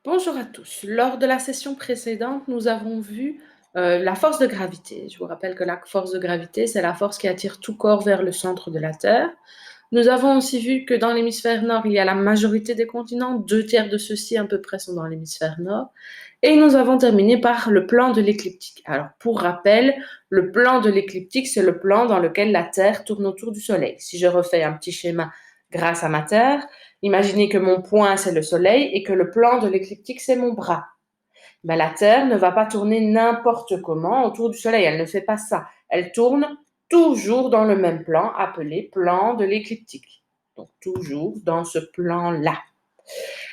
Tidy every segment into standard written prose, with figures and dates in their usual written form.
Bonjour à tous. Lors de la session précédente, nous avons vu la force de gravité. Je vous rappelle que la force de gravité, c'est la force qui attire tout corps vers le centre de la Terre. Nous avons aussi vu que dans l'hémisphère nord, il y a la majorité des continents, 2 tiers de ceux-ci à peu près sont dans l'hémisphère nord. Et nous avons terminé par le plan de l'écliptique. Alors, pour rappel, le plan de l'écliptique, c'est le plan dans lequel la Terre tourne autour du Soleil. Si je refais un petit schéma grâce à ma Terre, imaginez que mon point, c'est le Soleil et que le plan de l'écliptique, c'est mon bras. Ben, la Terre ne va pas tourner n'importe comment autour du Soleil. Elle ne fait pas ça. Elle tourne toujours dans le même plan, appelé plan de l'écliptique. Donc, toujours dans ce plan-là.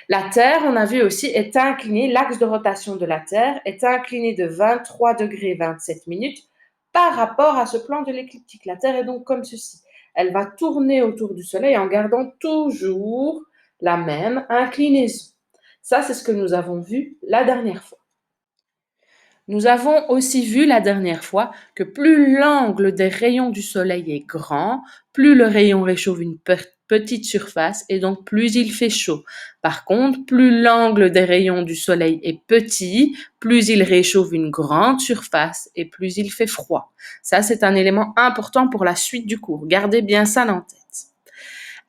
La Terre, on a vu aussi, est inclinée, l'axe de rotation de la Terre est incliné de 23 degrés 27 minutes par rapport à ce plan de l'écliptique. La Terre est donc comme ceci. Elle va tourner autour du Soleil en gardant toujours la même inclinaison. Ça, c'est ce que nous avons vu la dernière fois. Nous avons aussi vu la dernière fois que plus l'angle des rayons du Soleil est grand, plus le rayon réchauffe une petite surface et donc plus il fait chaud. Par contre, plus l'angle des rayons du Soleil est petit, plus il réchauffe une grande surface et plus il fait froid. Ça, c'est un élément important pour la suite du cours. Gardez bien ça en tête.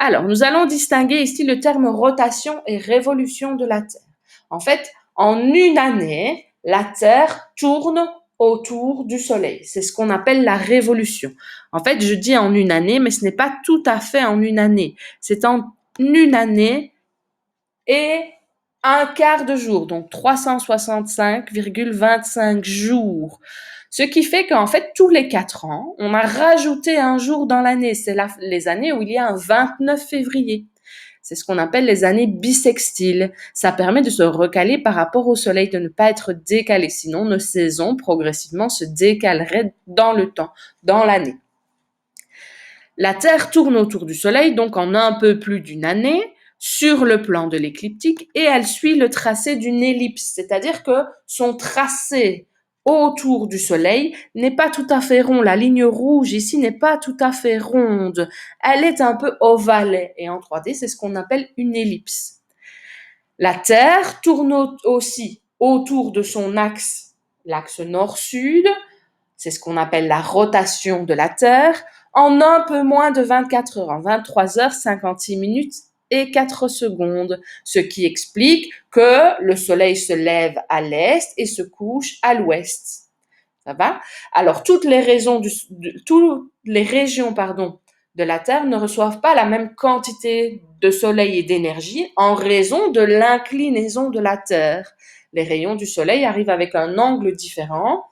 Alors, nous allons distinguer ici le terme rotation et révolution de la Terre. En fait, en une année, la Terre tourne autour du Soleil. C'est ce qu'on appelle la révolution. En fait, je dis en une année, mais ce n'est pas tout à fait en une année. C'est en une année et un quart de jour, donc 365,25 jours. Ce qui fait qu'en fait, tous les 4 ans, on a rajouté un jour dans l'année. C'est les années où il y a un 29 février. C'est ce qu'on appelle les années bissextiles. Ça permet de se recaler par rapport au soleil, de ne pas être décalé. Sinon, nos saisons progressivement se décaleraient dans le temps, dans l'année. La Terre tourne autour du soleil, donc en un peu plus d'une année, sur le plan de l'écliptique, et elle suit le tracé d'une ellipse, c'est-à-dire que son tracé autour du Soleil n'est pas tout à fait rond. La ligne rouge ici n'est pas tout à fait ronde. Elle est un peu ovale, et en 3D, c'est ce qu'on appelle une ellipse. La Terre tourne aussi autour de son axe, l'axe nord-sud, c'est ce qu'on appelle la rotation de la Terre, en un peu moins de 24 heures, en 23 heures 56 minutes et 4 secondes, ce qui explique que le Soleil se lève à l'est et se couche à l'ouest. Ça va? Alors, toutes les régions de la Terre ne reçoivent pas la même quantité de soleil et d'énergie en raison de l'inclinaison de la Terre. Les rayons du Soleil arrivent avec un angle différent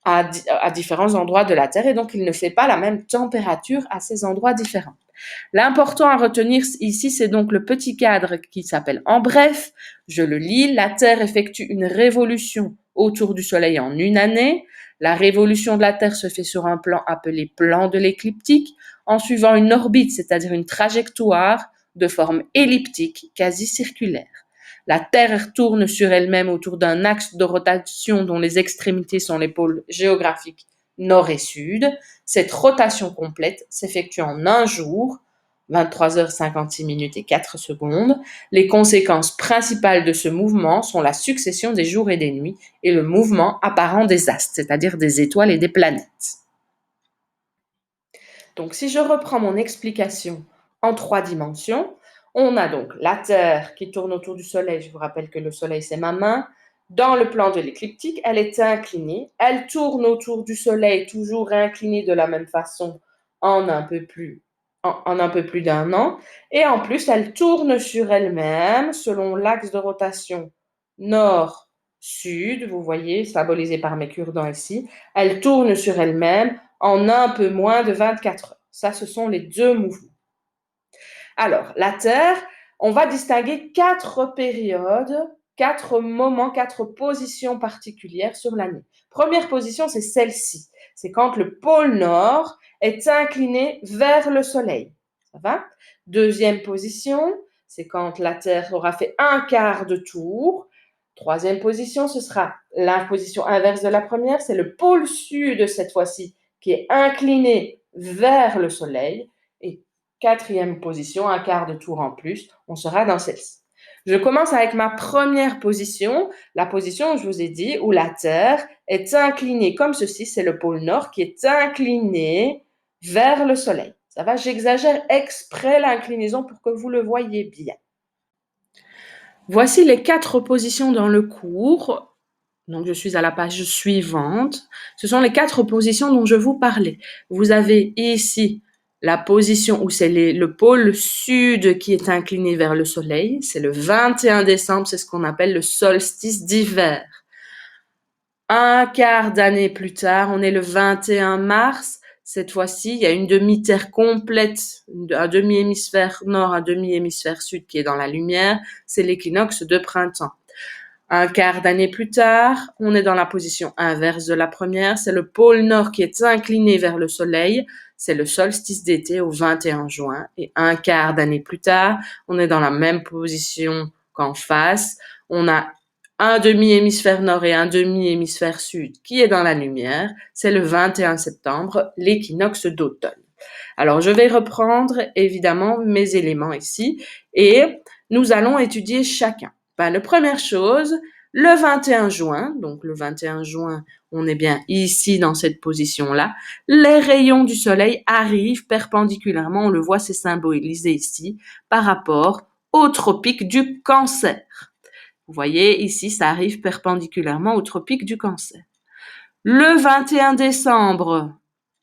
à différents endroits de la Terre et donc il ne fait pas la même température à ces endroits différents. L'important à retenir ici, c'est donc le petit cadre qui s'appelle en bref. Je le lis. La Terre effectue une révolution autour du Soleil en une année. La révolution de la Terre se fait sur un plan appelé plan de l'écliptique en suivant une orbite, c'est-à-dire une trajectoire de forme elliptique quasi circulaire. La Terre tourne sur elle-même autour d'un axe de rotation dont les extrémités sont les pôles géographiques nord et sud. Cette rotation complète s'effectue en un jour, 23 heures 56 minutes et 4 secondes. Les conséquences principales de ce mouvement sont la succession des jours et des nuits et le mouvement apparent des astres, c'est-à-dire des étoiles et des planètes. Donc, si je reprends mon explication en 3 dimensions, on a donc la Terre qui tourne autour du Soleil. Je vous rappelle que le Soleil, c'est ma main. Dans le plan de l'écliptique, elle est inclinée. Elle tourne autour du Soleil, toujours inclinée de la même façon en un peu plus d'un an. Et en plus, elle tourne sur elle-même selon l'axe de rotation nord-sud. Vous voyez, symbolisé par mes cure-dents ici. Elle tourne sur elle-même en un peu moins de 24 heures. Ça, ce sont les 2 mouvements. Alors, la Terre, on va distinguer 4 périodes, 4 moments, 4 positions particulières sur l'année. Première position, c'est celle-ci. C'est quand le pôle Nord est incliné vers le Soleil. Ça va? Deuxième position, c'est quand la Terre aura fait un quart de tour. Troisième position, ce sera la position inverse de la première, c'est le pôle Sud cette fois-ci qui est incliné vers le Soleil. Et quatrième position, un quart de tour en plus, on sera dans celle-ci. Je commence avec ma première position, la position, je vous ai dit, où la Terre est inclinée comme ceci, c'est le pôle Nord qui est incliné vers le Soleil. Ça va, j'exagère exprès l'inclinaison pour que vous le voyez bien. Voici les 4 positions dans le cours. Donc, je suis à la page suivante. Ce sont les 4 positions dont je vous parlais. Vous avez ici la position où c'est le pôle sud qui est incliné vers le soleil. C'est le 21 décembre, c'est ce qu'on appelle le solstice d'hiver. Un quart d'année plus tard, on est le 21 mars. Cette fois-ci, il y a une demi-terre complète, un demi-hémisphère nord, un demi-hémisphère sud qui est dans la lumière. C'est l'équinoxe de printemps. Un quart d'année plus tard, on est dans la position inverse de la première. C'est le pôle nord qui est incliné vers le soleil. C'est le solstice d'été au 21 juin. Et un quart d'année plus tard, on est dans la même position qu'en face. On a un demi-hémisphère nord et un demi-hémisphère sud qui est dans la lumière. C'est le 21 septembre, l'équinoxe d'automne. Alors, je vais reprendre évidemment mes éléments ici et nous allons étudier chacun. La première chose, le 21 juin, donc le 21 juin, on est bien ici dans cette position-là, les rayons du soleil arrivent perpendiculairement, on le voit, c'est symbolisé ici, par rapport au tropique du Cancer. Vous voyez, ici, ça arrive perpendiculairement au tropique du Cancer. Le 21 décembre,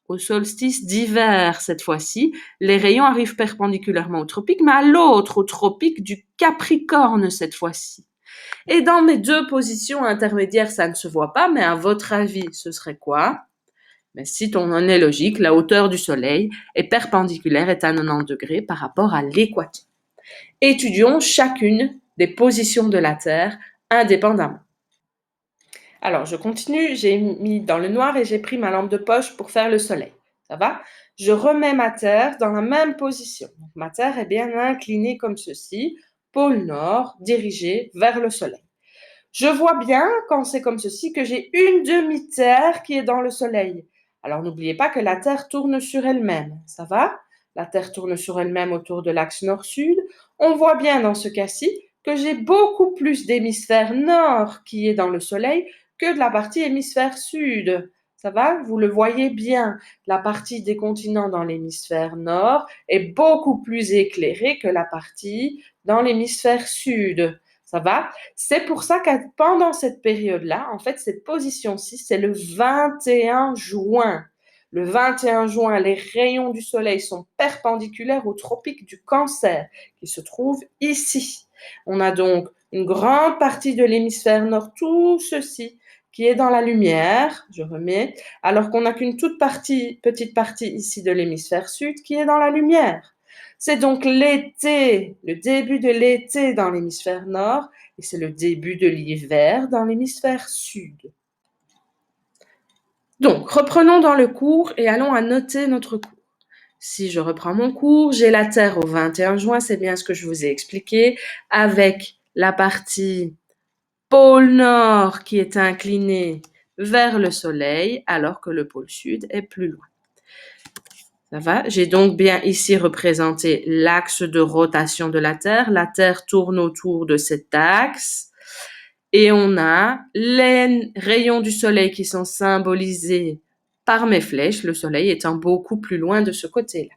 au solstice d'hiver cette fois-ci, les rayons arrivent perpendiculairement au tropique, mais à l'autre, au tropique du Capricorne cette fois-ci. Et dans mes 2 positions intermédiaires, ça ne se voit pas, mais à votre avis, ce serait quoi? Mais si on en est logique, la hauteur du soleil est perpendiculaire, est à 90 degrés par rapport à l'équateur. Étudions chacune des positions de la Terre indépendamment. Alors, je continue, j'ai mis dans le noir et j'ai pris ma lampe de poche pour faire le soleil. Ça va? Je remets ma Terre dans la même position. Donc, ma Terre est bien inclinée comme ceci, pôle nord, dirigée vers le soleil. Je vois bien, quand c'est comme ceci, que j'ai une demi-terre qui est dans le soleil. Alors, n'oubliez pas que la Terre tourne sur elle-même. Ça va? La Terre tourne sur elle-même autour de l'axe nord-sud. On voit bien dans ce cas-ci que j'ai beaucoup plus d'hémisphère nord qui est dans le soleil que de la partie hémisphère sud. Ça va? Vous le voyez bien. La partie des continents dans l'hémisphère nord est beaucoup plus éclairée que la partie dans l'hémisphère sud. Ça va? C'est pour ça que pendant cette période-là, en fait, cette position-ci, c'est le 21 juin. Le 21 juin, les rayons du soleil sont perpendiculaires au tropique du Cancer, qui se trouve ici. On a donc une grande partie de l'hémisphère nord, tout ceci, qui est dans la lumière, je remets, alors qu'on n'a qu'une toute petite partie ici de l'hémisphère sud qui est dans la lumière. C'est donc l'été, le début de l'été dans l'hémisphère nord, et c'est le début de l'hiver dans l'hémisphère sud. Donc, reprenons dans le cours et allons à noter notre cours. Si je reprends mon cours, j'ai la Terre au 21 juin, c'est bien ce que je vous ai expliqué, avec la partie pôle nord qui est inclinée vers le soleil, alors que le pôle sud est plus loin. Ça va? J'ai donc bien ici représenté l'axe de rotation de la Terre. La Terre tourne autour de cet axe. Et on a les rayons du soleil qui sont symbolisés par mes flèches, le soleil étant beaucoup plus loin de ce côté-là.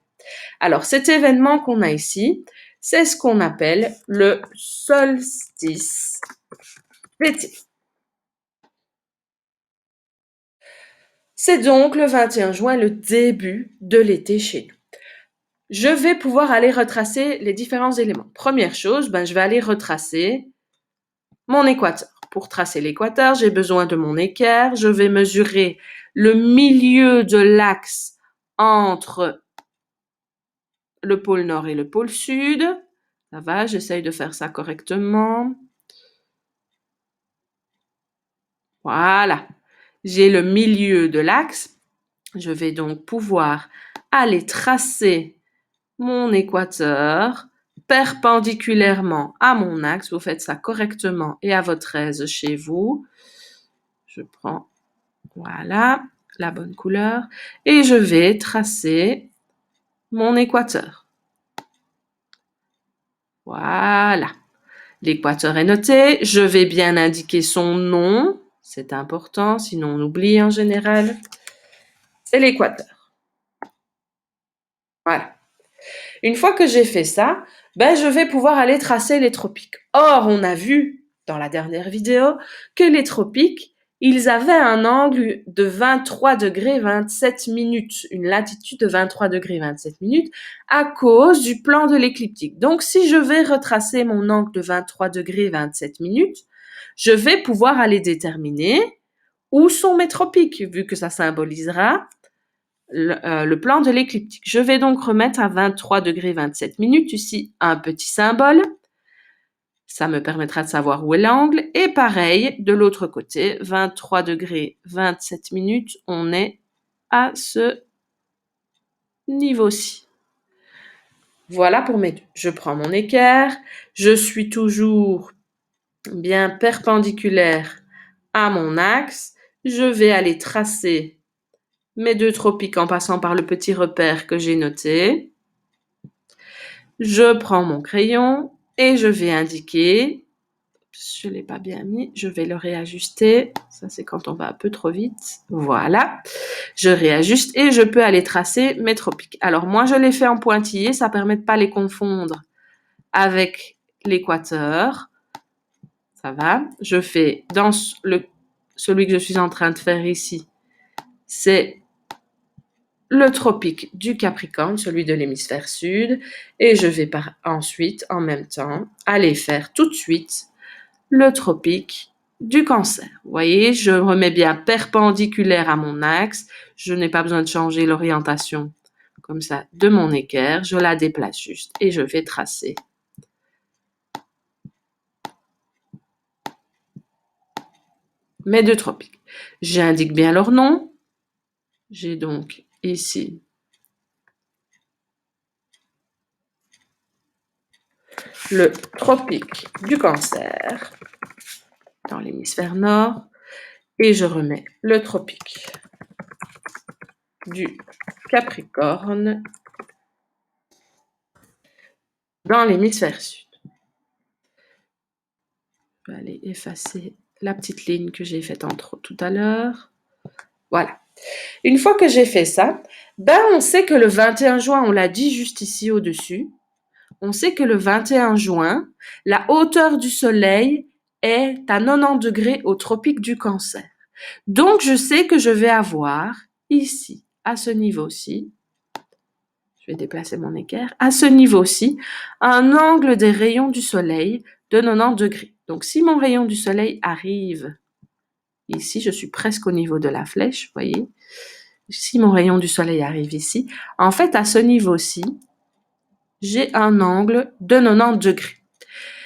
Alors, cet événement qu'on a ici, c'est ce qu'on appelle le solstice d'été. C'est donc le 21 juin, le début de l'été chez nous. Je vais pouvoir aller retracer les différents éléments. Première chose, je vais aller retracer mon équateur. Pour tracer l'équateur, j'ai besoin de mon équerre. Je vais mesurer le milieu de l'axe entre le pôle nord et le pôle sud. Ça va, j'essaye de faire ça correctement. Voilà, j'ai le milieu de l'axe. Je vais donc pouvoir aller tracer mon équateur perpendiculairement à mon axe. Vous faites ça correctement et à votre aise chez vous. Je prends, voilà, la bonne couleur et je vais tracer mon équateur. Voilà. L'équateur est noté. Je vais bien indiquer son nom. C'est important, sinon on oublie en général. C'est l'équateur. Voilà. Une fois que j'ai fait ça, je vais pouvoir aller tracer les tropiques. Or, on a vu dans la dernière vidéo que les tropiques, ils avaient un angle de 23 degrés 27 minutes, une latitude de 23 degrés 27 minutes à cause du plan de l'écliptique. Donc, si je vais retracer mon angle de 23 degrés 27 minutes, je vais pouvoir aller déterminer où sont mes tropiques, vu que ça symbolisera le plan de l'écliptique. Je vais donc remettre à 23 degrés 27 minutes ici un petit symbole. Ça me permettra de savoir où est l'angle. Et pareil, de l'autre côté, 23 degrés 27 minutes, on est à ce niveau-ci. Voilà pour mes deux. Je prends mon équerre. Je suis toujours bien perpendiculaire à mon axe. Je vais aller tracer mes deux tropiques en passant par le petit repère que j'ai noté. Je prends mon crayon et je vais indiquer, je ne l'ai pas bien mis, je vais le réajuster, ça c'est quand on va un peu trop vite, voilà, je réajuste et je peux aller tracer mes tropiques. Alors moi je les fais en pointillés, ça permet de ne pas les confondre avec l'équateur, ça va, je fais dans celui que je suis en train de faire ici, c'est le tropique du Capricorne, celui de l'hémisphère sud, et je vais ensuite, en même temps, aller faire tout de suite le tropique du Cancer. Vous voyez, je remets bien perpendiculaire à mon axe, je n'ai pas besoin de changer l'orientation comme ça de mon équerre, je la déplace juste et je vais tracer mes deux tropiques. J'indique bien leur nom, j'ai donc ici le tropique du Cancer dans l'hémisphère nord et je remets le tropique du Capricorne dans l'hémisphère sud. Je vais aller effacer la petite ligne que j'ai faite en trop tout à l'heure. Voilà. Une fois que j'ai fait ça, on sait que le 21 juin, on l'a dit juste ici au-dessus, on sait que le 21 juin, la hauteur du soleil est à 90 degrés au tropique du Cancer. Donc, je sais que je vais avoir ici, à ce niveau-ci, je vais déplacer mon équerre, à ce niveau-ci, un angle des rayons du soleil de 90 degrés. Donc, si mon rayon du soleil arrive ici, je suis presque au niveau de la flèche, vous voyez. Si mon rayon du soleil arrive ici, en fait, à ce niveau-ci, j'ai un angle de 90 degrés.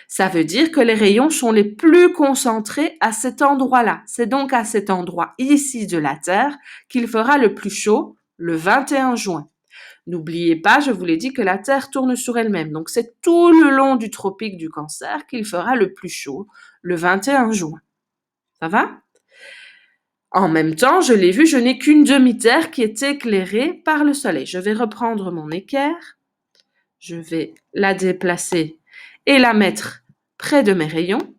Ça veut dire que les rayons sont les plus concentrés à cet endroit-là. C'est donc à cet endroit ici de la Terre qu'il fera le plus chaud le 21 juin. N'oubliez pas, je vous l'ai dit que la Terre tourne sur elle-même. Donc, c'est tout le long du tropique du Cancer qu'il fera le plus chaud le 21 juin. Ça va? En même temps, je l'ai vu, je n'ai qu'une demi-terre qui est éclairée par le soleil. Je vais reprendre mon équerre. Je vais la déplacer et la mettre près de mes rayons.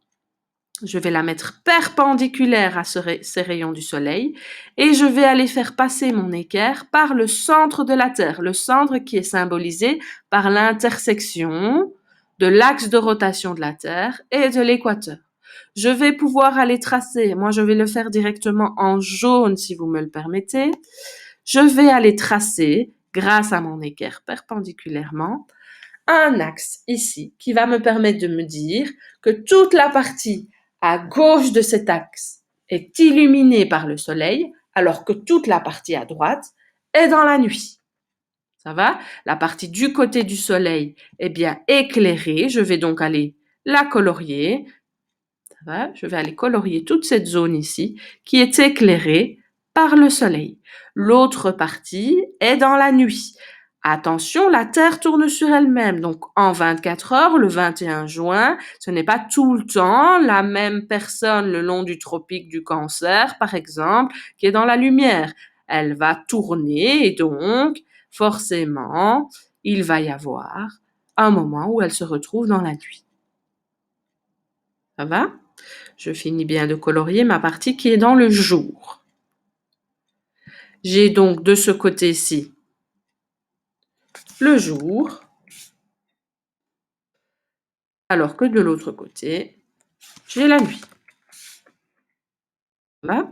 Je vais la mettre perpendiculaire à ces rayons du soleil et je vais aller faire passer mon équerre par le centre de la Terre, le centre qui est symbolisé par l'intersection de l'axe de rotation de la Terre et de l'équateur. Je vais pouvoir aller tracer, moi je vais le faire directement en jaune si vous me le permettez. Je vais aller tracer, grâce à mon équerre perpendiculairement, un axe ici qui va me permettre de me dire que toute la partie à gauche de cet axe est illuminée par le soleil, alors que toute la partie à droite est dans la nuit. Ça va? La partie du côté du soleil est bien éclairée. Je vais donc aller la colorier. Ça va? Je vais aller colorier toute cette zone ici qui est éclairée par le soleil. L'autre partie est dans la nuit. Attention, la Terre tourne sur elle-même. Donc, en 24 heures, le 21 juin, ce n'est pas tout le temps la même personne le long du tropique du Cancer, par exemple, qui est dans la lumière. Elle va tourner et donc, forcément, il va y avoir un moment où elle se retrouve dans la nuit. Ça va? Je finis bien de colorier ma partie qui est dans le jour. J'ai donc de ce côté-ci le jour, alors que de l'autre côté, j'ai la nuit. Voilà.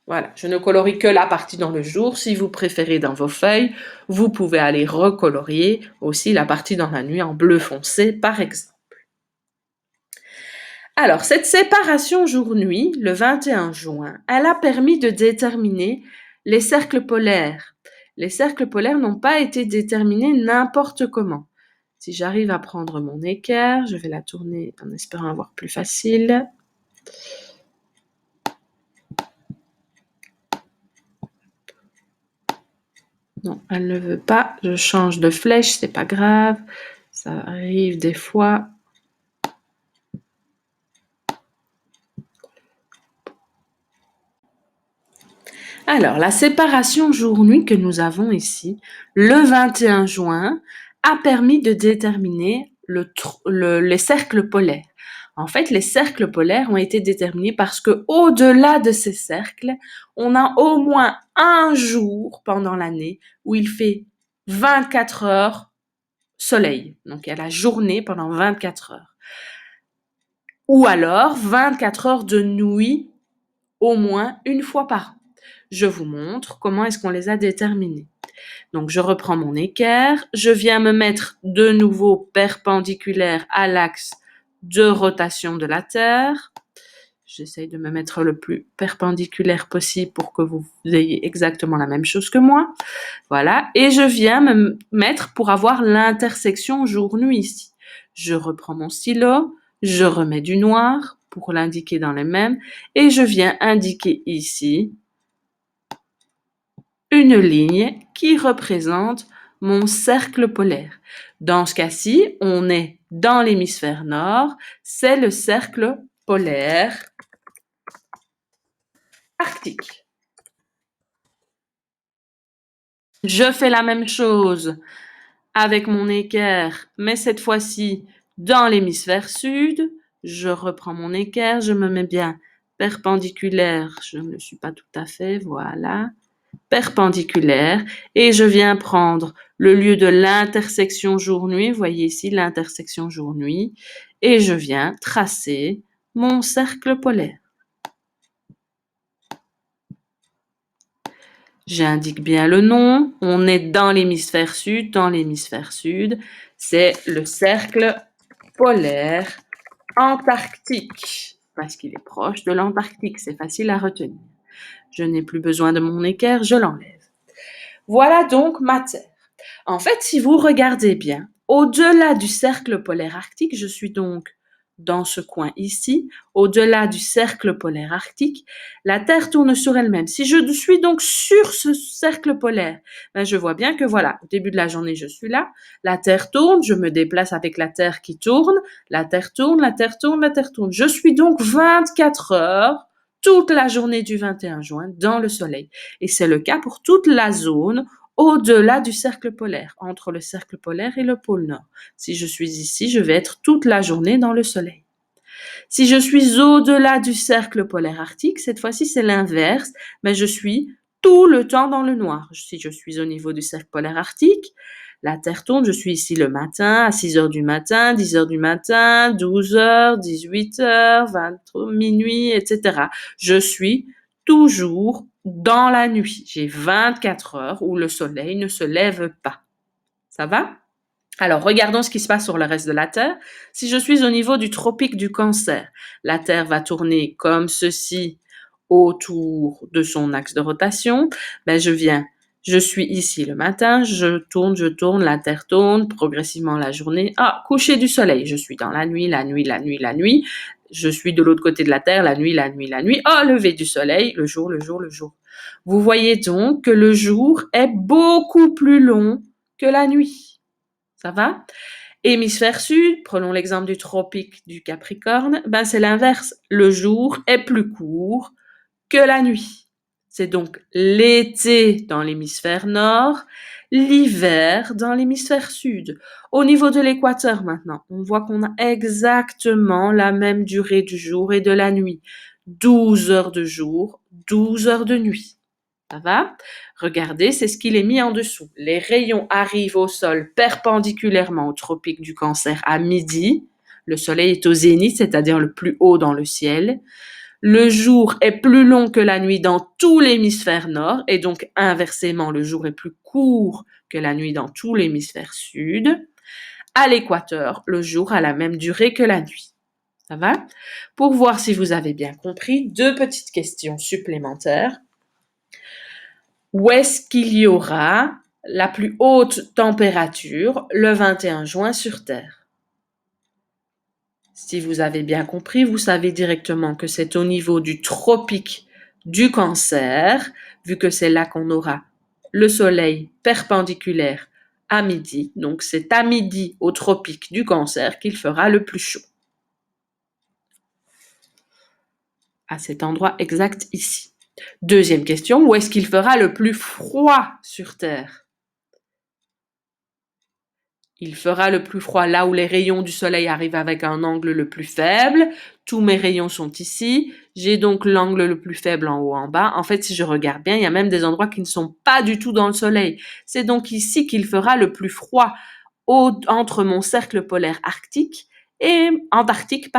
Voilà, je ne colorie que la partie dans le jour. Si vous préférez dans vos feuilles, vous pouvez aller recolorier aussi la partie dans la nuit en bleu foncé, par exemple. Alors, cette séparation jour-nuit, le 21 juin, elle a permis de déterminer les cercles polaires. Les cercles polaires n'ont pas été déterminés n'importe comment. Si j'arrive à prendre mon équerre, je vais la tourner en espérant avoir plus facile. Non, elle ne veut pas. Je change de flèche, c'est pas grave. Ça arrive des fois. Alors, la séparation jour-nuit que nous avons ici, le 21 juin, a permis de déterminer les cercles polaires. En fait, les cercles polaires ont été déterminés parce que, au-delà de ces cercles, on a au moins un jour pendant l'année où il fait 24 heures soleil. Donc, il y a la journée pendant 24 heures. Ou alors 24 heures de nuit au moins une fois par an. Je vous montre comment est-ce qu'on les a déterminés. Donc, je reprends mon équerre, je viens me mettre de nouveau perpendiculaire à l'axe de rotation de la Terre. J'essaye de me mettre le plus perpendiculaire possible pour que vous ayez exactement la même chose que moi. Voilà. Et je viens me mettre pour avoir l'intersection jour-nuit ici. Je reprends mon stylo, je remets du noir pour l'indiquer dans les mêmes et je viens indiquer ici une ligne qui représente mon cercle polaire. Dans ce cas-ci, on est dans l'hémisphère nord, c'est le cercle polaire arctique. Je fais la même chose avec mon équerre, mais cette fois-ci dans l'hémisphère sud. Je reprends mon équerre, je me mets bien perpendiculaire, je ne le suis pas tout à fait, voilà, perpendiculaire, et je viens prendre le lieu de l'intersection jour-nuit, vous voyez ici l'intersection jour-nuit, et je viens tracer mon cercle polaire. J'indique bien le nom, on est dans l'hémisphère sud, c'est le cercle polaire antarctique, parce qu'il est proche de l'Antarctique, c'est facile à retenir. Je n'ai plus besoin de mon équerre, je l'enlève. Voilà donc ma Terre. En fait, si vous regardez bien, au-delà du cercle polaire arctique, je suis donc dans ce coin ici, au-delà du cercle polaire arctique, la Terre tourne sur elle-même. Si je suis donc sur ce cercle polaire, ben je vois bien que voilà, au début de la journée, je suis là, la Terre tourne, je me déplace avec la Terre qui tourne, la Terre tourne, la Terre tourne, la Terre tourne. Je suis donc 24 heures, toute la journée du 21 juin, dans le Soleil. Et c'est le cas pour toute la zone au-delà du cercle polaire, entre le cercle polaire et le pôle Nord. Si je suis ici, je vais être toute la journée dans le Soleil. Si je suis au-delà du cercle polaire arctique, cette fois-ci c'est l'inverse, mais je suis tout le temps dans le noir. Si je suis au niveau du cercle polaire arctique, la Terre tourne, je suis ici le matin, à 6 heures du matin, 10 heures du matin, 12 heures, 18 heures, 20 minuit, etc. Je suis toujours dans la nuit. J'ai 24 heures où le soleil ne se lève pas. Ça va? Alors, regardons ce qui se passe sur le reste de la Terre. Si je suis au niveau du tropique du Cancer, la Terre va tourner comme ceci autour de son axe de rotation. Ben, je suis ici le matin, je tourne, la Terre tourne, progressivement la journée. Ah, coucher du soleil, je suis dans la nuit, la nuit, la nuit, la nuit. Je suis de l'autre côté de la Terre, la nuit, la nuit, la nuit. Ah, lever du soleil, le jour, le jour, le jour. Vous voyez donc que le jour est beaucoup plus long que la nuit. Ça va? Hémisphère sud, prenons l'exemple du tropique du Capricorne, ben c'est l'inverse. Le jour est plus court que la nuit. C'est donc l'été dans l'hémisphère nord, l'hiver dans l'hémisphère sud. Au niveau de l'équateur maintenant, on voit qu'on a exactement la même durée du jour et de la nuit. 12 heures de jour, 12 heures de nuit. Ça va? Regardez, c'est ce qu'il est mis en dessous. Les rayons arrivent au sol perpendiculairement au tropique du Cancer à midi. Le soleil est au zénith, c'est-à-dire le plus haut dans le ciel. Le jour est plus long que la nuit dans tout l'hémisphère nord et donc inversement, le jour est plus court que la nuit dans tout l'hémisphère sud. À l'équateur, le jour a la même durée que la nuit. Ça va? Pour voir si vous avez bien compris, deux petites questions supplémentaires. Où est-ce qu'il y aura la plus haute température le 21 juin sur Terre? Si vous avez bien compris, vous savez directement que c'est au niveau du tropique du Cancer, vu que c'est là qu'on aura le soleil perpendiculaire à midi. Donc c'est à midi au tropique du Cancer qu'il fera le plus chaud. À cet endroit exact ici. Deuxième question, où est-ce qu'il fera le plus froid sur Terre? Il fera le plus froid là où les rayons du soleil arrivent avec un angle le plus faible. Tous mes rayons sont ici. J'ai donc l'angle le plus faible en haut, en bas. En fait, si je regarde bien, il y a même des endroits qui ne sont pas du tout dans le soleil. C'est donc ici qu'il fera le plus froid entre mon cercle polaire arctique et antarctique,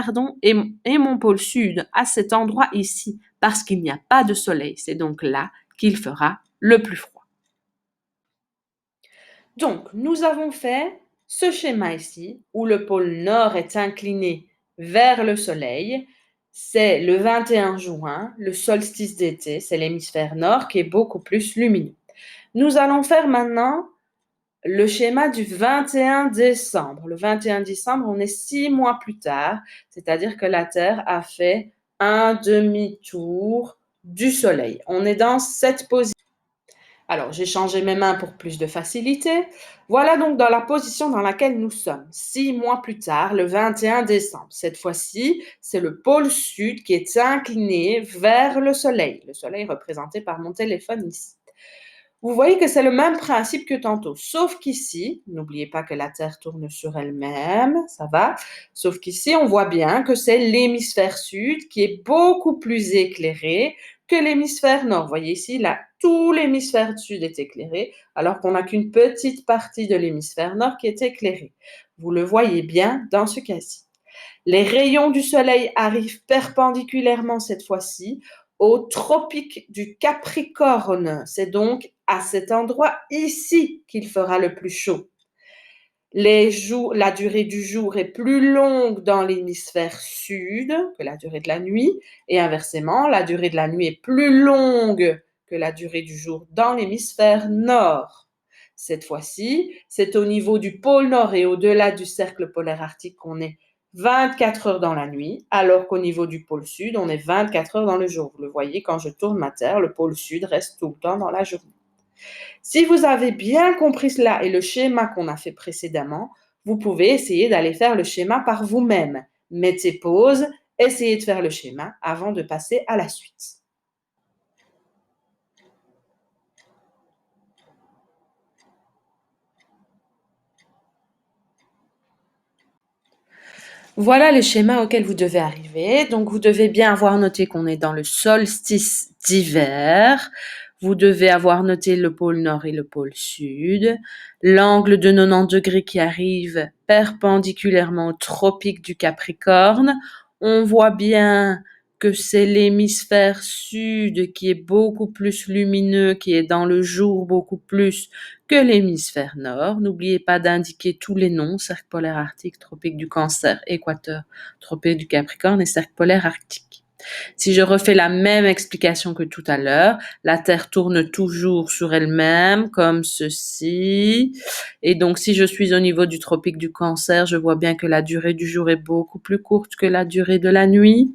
et mon pôle sud, à cet endroit ici, parce qu'il n'y a pas de soleil. C'est donc là qu'il fera le plus froid. Donc, nous avons fait ce schéma ici, où le pôle nord est incliné vers le soleil. C'est le 21 juin, le solstice d'été, c'est l'hémisphère nord qui est beaucoup plus lumineux. Nous allons faire maintenant le schéma du 21 décembre. Le 21 décembre, on est 6 mois plus tard, c'est-à-dire que la Terre a fait un demi-tour du soleil. On est dans cette position. Alors, j'ai changé mes mains pour plus de facilité. Voilà donc dans la position dans laquelle nous sommes, 6 mois plus tard, le 21 décembre. Cette fois-ci, c'est le pôle sud qui est incliné vers le soleil représenté par mon téléphone ici. Vous voyez que c'est le même principe que tantôt, sauf qu'ici, n'oubliez pas que la Terre tourne sur elle-même, ça va, sauf qu'ici, on voit bien que c'est l'hémisphère sud qui est beaucoup plus éclairé que l'hémisphère nord. Vous voyez ici, là, tout l'hémisphère sud est éclairé, alors qu'on n'a qu'une petite partie de l'hémisphère nord qui est éclairée. Vous le voyez bien dans ce cas-ci. Les rayons du soleil arrivent perpendiculairement cette fois-ci au tropique du Capricorne. C'est donc à cet endroit ici qu'il fera le plus chaud. La durée du jour est plus longue dans l'hémisphère sud que la durée de la nuit, et inversement, la durée de la nuit est plus longue que la durée du jour dans l'hémisphère nord. Cette fois-ci, c'est au niveau du pôle nord et au-delà du cercle polaire arctique qu'on est 24 heures dans la nuit, alors qu'au niveau du pôle sud, on est 24 heures dans le jour. Vous le voyez, quand je tourne ma Terre, le pôle sud reste tout le temps dans la journée. Si vous avez bien compris cela et le schéma qu'on a fait précédemment, vous pouvez essayer d'aller faire le schéma par vous-même. Mettez pause, essayez de faire le schéma avant de passer à la suite. Voilà le schéma auquel vous devez arriver. Donc, vous devez bien avoir noté qu'on est dans le solstice d'hiver. Vous devez avoir noté le pôle nord et le pôle sud. L'angle de 90 degrés qui arrive perpendiculairement au tropique du Capricorne. On voit bien que c'est l'hémisphère sud qui est beaucoup plus lumineux, qui est dans le jour beaucoup plus que l'hémisphère nord. N'oubliez pas d'indiquer tous les noms, cercle polaire arctique, tropique du Cancer, équateur, tropique du Capricorne et cercle polaire arctique. Si je refais la même explication que tout à l'heure, la Terre tourne toujours sur elle-même, comme ceci. Et donc, si je suis au niveau du tropique du Cancer, je vois bien que la durée du jour est beaucoup plus courte que la durée de la nuit.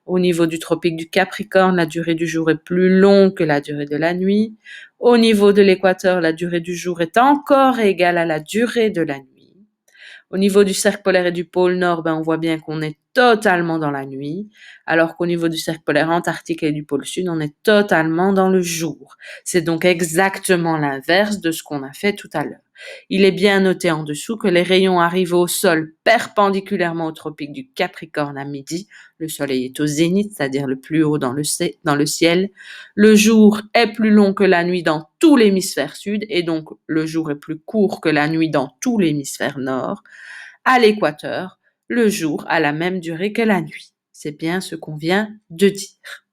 Au niveau du tropique du Capricorne, la durée du jour est plus longue que la durée de la nuit. Au niveau de l'équateur, la durée du jour est encore égale à la durée de la nuit. Au niveau du cercle polaire et du pôle Nord, on voit bien qu'on est totalement dans la nuit, alors qu'au niveau du cercle polaire antarctique et du pôle Sud, on est totalement dans le jour. C'est donc exactement l'inverse de ce qu'on a fait tout à l'heure. Il est bien noté en dessous que les rayons arrivent au sol perpendiculairement au tropique du Capricorne à midi. Le soleil est au zénith, c'est-à-dire le plus haut dans le ciel. Le jour est plus long que la nuit dans tout l'hémisphère sud et donc le jour est plus court que la nuit dans tout l'hémisphère nord. À l'équateur, le jour a la même durée que la nuit. C'est bien ce qu'on vient de dire.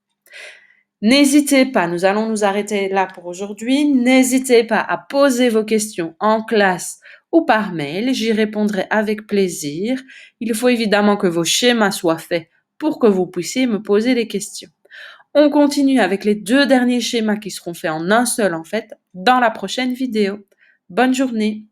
N'hésitez pas, nous allons nous arrêter là pour aujourd'hui. N'hésitez pas à poser vos questions en classe ou par mail, j'y répondrai avec plaisir. Il faut évidemment que vos schémas soient faits pour que vous puissiez me poser des questions. On continue avec les 2 derniers schémas qui seront faits en un seul en fait dans la prochaine vidéo. Bonne journée!